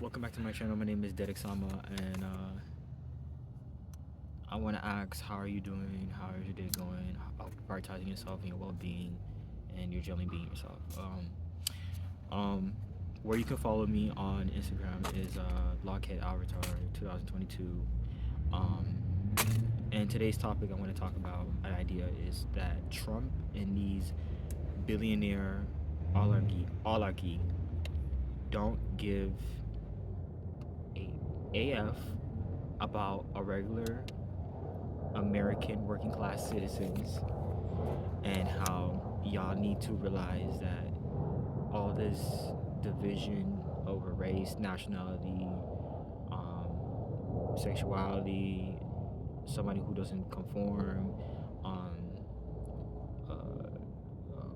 Welcome back to my channel. My name is Derrick-sama, and I want to ask, how are you doing? How is your day going? How prioritizing yourself and your well-being, and your generally being yourself. Um, where you can follow me on Instagram is Blockhead Avatar 2022. Um, and today's topic I want to talk about an idea is that Trump and these billionaire oligarchy don't give a AF about a regular American working class citizens, and how y'all need to realize that all this division over race, nationality, sexuality, somebody who doesn't conform, um,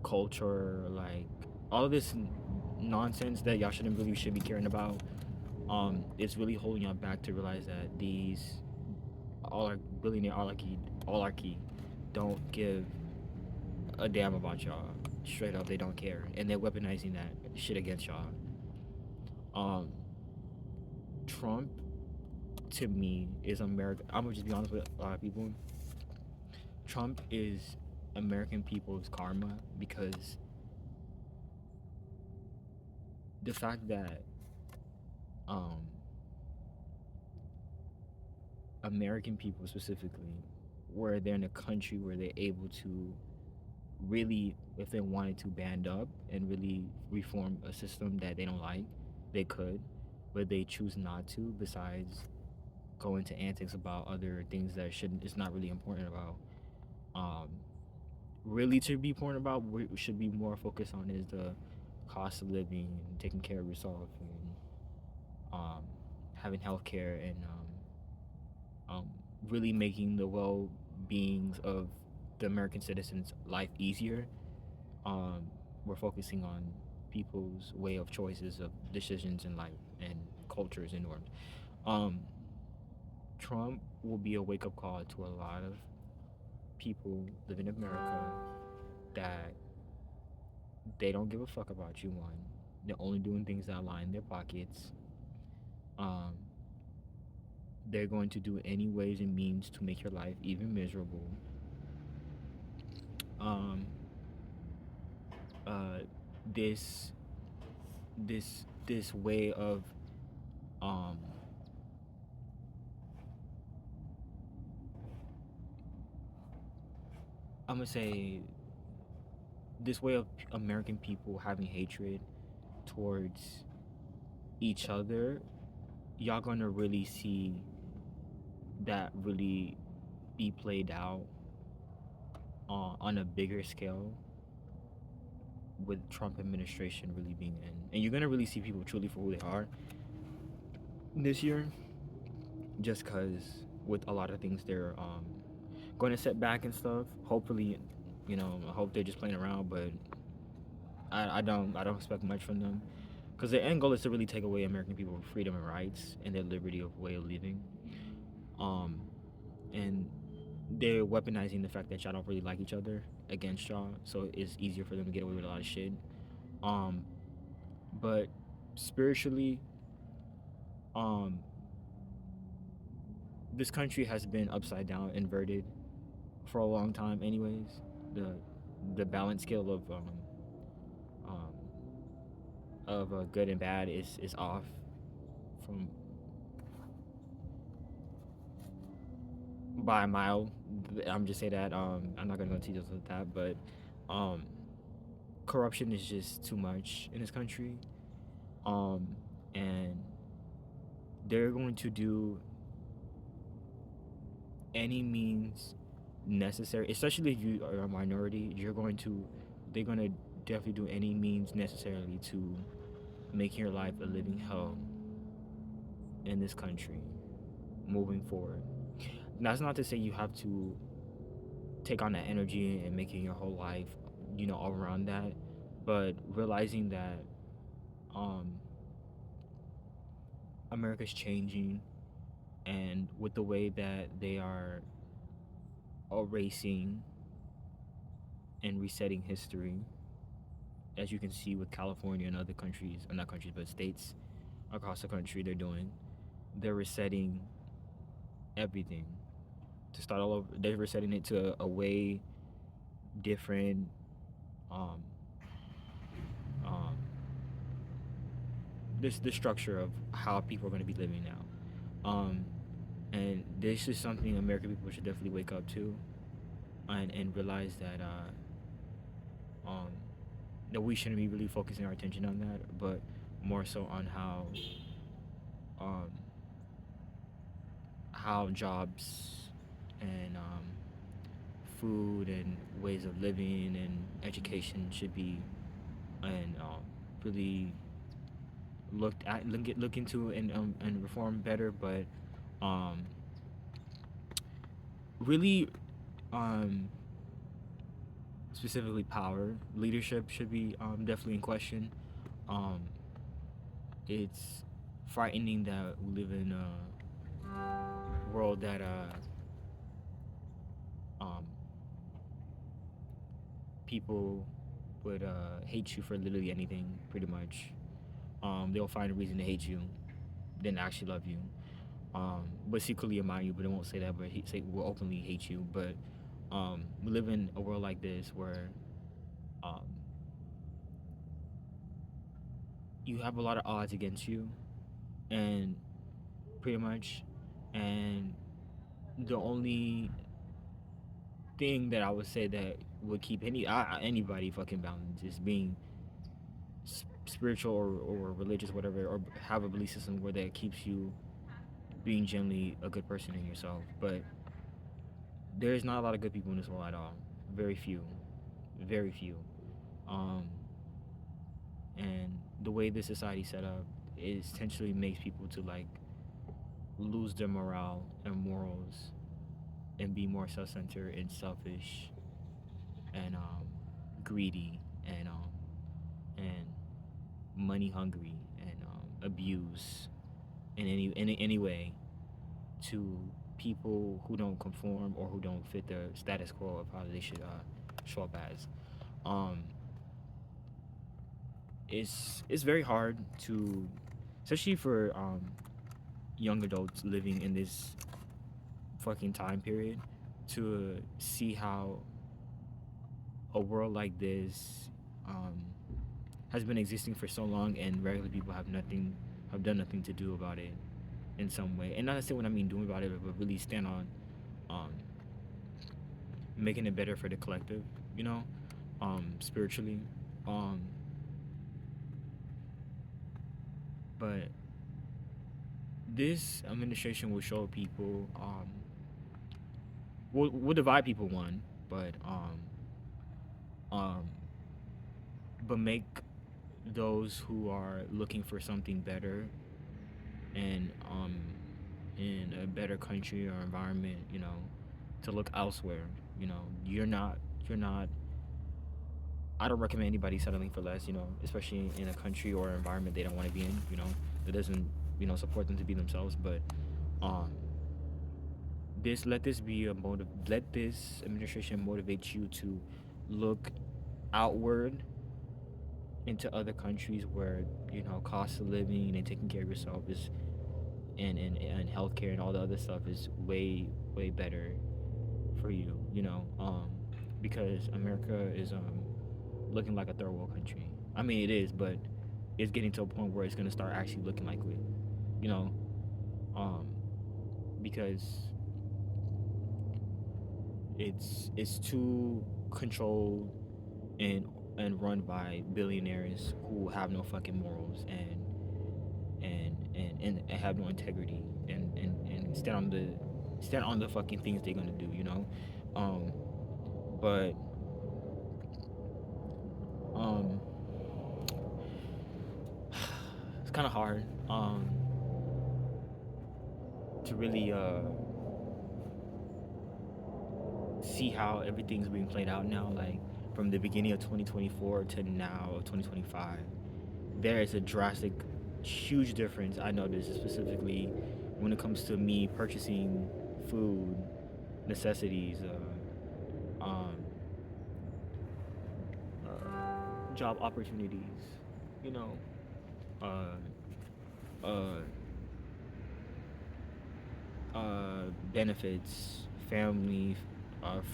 culture, like all of this nonsense that y'all shouldn't really should be caring about. It's really holding y'all back to realize that these all our billionaire oligarchy don't give a damn about y'all. Straight up, they don't care, and they're weaponizing that shit against y'all. Um, Trump to me is America. I'm gonna just be honest with a lot of people. Trump is American people's karma because the fact that um, American people specifically, where they're in a country where they're able to really, if they wanted to band up and really reform a system that they don't like, they could, but they choose not to. Besides go into antics about other things that shouldn't, it's not really important about. Um, Really to be important about, we should be more focused on is the cost of living and taking care of yourself, and um, having health care, and really making the well beings of the American citizens' life easier. um, we're focusing on people's way of choices of decisions in life and cultures and norms. Um, Trump will be a wake up call to a lot of people living in America that they don't give a fuck about you. One, they're only doing things that line their pockets. Um, they're going to do any ways and means to make your life even miserable. Um, uh, this this way of um, I'm gonna say this way of American people having hatred towards each other, y'all gonna really see that really be played out on a bigger scale with Trump administration really being in, and you're gonna really see people truly for who they are this year, just cause with a lot of things they're going to set back and stuff. Hopefully, I hope they're just playing around, but I don't expect much from them, because their end goal is to really take away American people's freedom and rights and their liberty of way of living. Um, and they're weaponizing the fact that y'all don't really like each other against y'all, so it's easier for them to get away with a lot of shit. Um, but spiritually, um, this country has been upside down, inverted for a long time. Anyways, the the balance scale um, of good and bad is off from by a mile. I'm just say that I'm not gonna go into details with that, but um, corruption is just too much in this country, um, and they're going to do any means necessary, especially if you are a minority. They're gonna definitely do any means necessarily to making your life a living hell in this country moving forward. That's not to say you have to take on that energy and making your whole life, all around that, but realizing that um, America's changing, and with the way that they are erasing and resetting history, as you can see with California and other countries, or not countries, but states, across the country. They're resetting everything to start all over. They're resetting it to a way different um um this structure of how people are going to be living now. And this is something American people should definitely wake up to, and realize um that we shouldn't be really focusing our attention on that, but more so on um how jobs and food and ways of living and education should be, and really look into, and reform better, but um really um specifically power leadership should be definitely in question. um it's frightening that we live in a world that um people would hate you for literally anything, pretty much. They'll find a reason to hate you, then actually love you. But secretly admire you, but they won't say that, but say will openly hate you. But we live in a world like this where um, you have a lot of odds against you, and pretty much, and the only thing that I would say that would keep anybody fucking balanced is being spiritual, or religious, whatever, or have a belief system where that keeps you being generally a good person in yourself. But there's not a lot of good people in this world at all. Very few, very few. Um, and the way this society set up is essentially makes people to like lose their morale and morals, and be more self-centered and selfish, and greedy, and money hungry, and abuse in any way to people who don't conform or who don't fit the status quo of how they should show up as. Um, it's very hard to, especially for young adults living in this fucking time period, to see how a world like this um, has been existing for so long, and regular people have done nothing to do about it in some way. And not to say what I mean doing about it, but really stand on um, making it better for the collective, you know, spiritually. Um, but this administration will show people, will divide people, one, but um, but make those who are looking for something better, and in a better country or environment, to look elsewhere. You're not. I don't recommend anybody settling for less. Especially in a country or environment they don't want to be in. That doesn't support them to be themselves. But um, let this be a motive. Let this administration motivate you to look outward into other countries where cost of living and taking care of yourself is, and healthcare and all the other stuff is way better for you. Because America is looking like a third world country. I mean, it is, but it's getting to a point where it's gonna start actually looking like it. You know, um, because it's too controlled and run by billionaires who have no fucking morals, and have no integrity, and stand on the fucking things they're gonna do. Um, but um, it's kind of hard to really see how everything's being played out now, like from the beginning of 2024 to now of 2025. There is a drastic, huge difference I noticed, specifically when it comes to me purchasing food, necessities, job opportunities, you know, uh, uh benefits, family,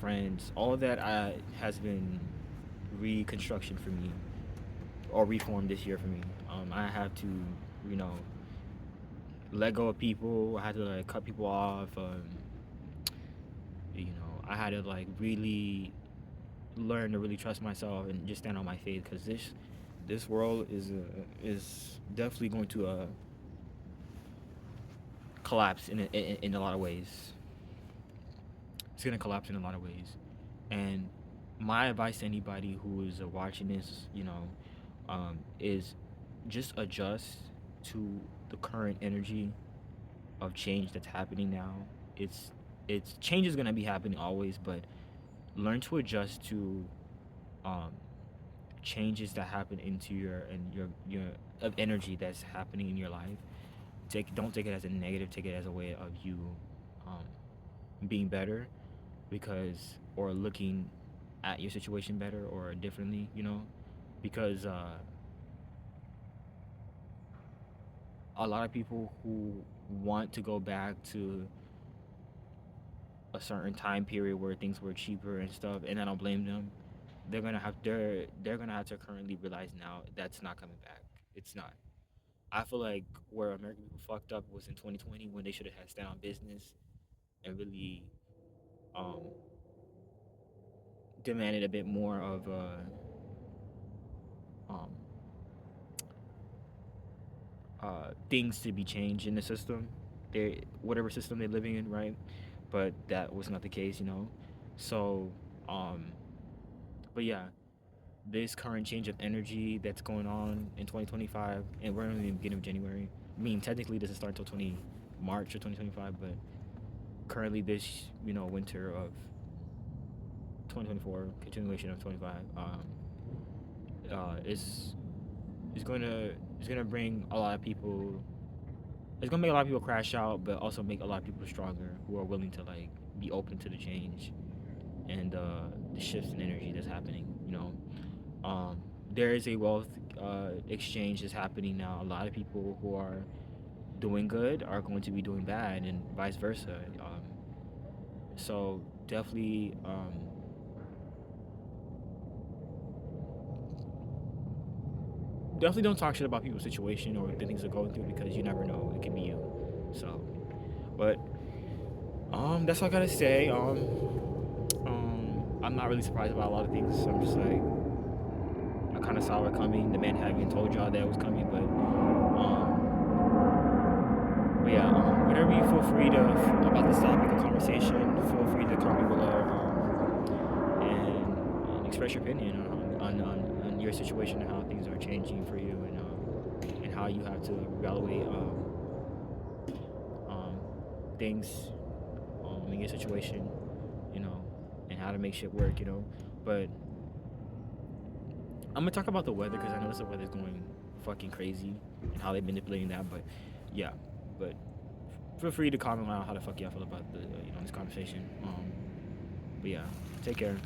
friends, all that has been reconstruction for me or reformed this year for me. I have to, you know, let go of people. I had to like cut people off. I had to like really learn to really trust myself and just stand on my faith because this world is definitely going to collapse in a lot of ways. It's gonna collapse in a lot of ways, and my advice to anybody who is watching this, is just adjust to the current energy of change that's happening now. It's it's change is gonna be happening always, but learn to adjust to um, changes that happen into your of energy that's happening in your life. Don't take it as a negative. Take it as a way of you um, being better, because or looking at your situation better or differently. Because a lot of people who want to go back to a certain time period where things were cheaper and stuff, and I don't blame them. They're gonna have to currently realize now that's not coming back. It's not. I feel like where American people fucked up was in 2020 when they should have had stand on business and really um, demanded a bit more of um, things to be changed in the system, whatever system they're living in, right? But that was not the case. So, um, but yeah, this current change of energy that's going on in 2025, and we're only in the beginning of January. I mean, technically, it doesn't start until 20 March of 2025, but currently, this winter of 2024, continuation of 25, is is gonna bring a lot of people. It's gonna make a lot of people crash out, but also make a lot of people stronger who are willing to like be open to the change and the shifts in energy that's happening. Um, there is a wealth exchange that's happening now. A lot of people who are doing good are going to be doing bad, and vice versa. So definitely don't talk shit about people's situation or the things they're going through, because you never know. It can be you. So, but that's all I gotta say. I'm not really surprised about a lot of things. I'm just like, I kind of saw it coming. The man hadn't even told y'all that it was coming, but yeah, whatever you feel free to about this topic of conversation, feel free to comment below, and express your opinion on your situation and how things are changing for you, and how you have to evaluate um, things in your situation, you know, and how to make shit work. But I'm gonna talk about the weather because I noticed the weather's going fucking crazy and how they're manipulating that. But yeah, but feel free to comment on how the fuck y'all feel about this conversation. But yeah, take care.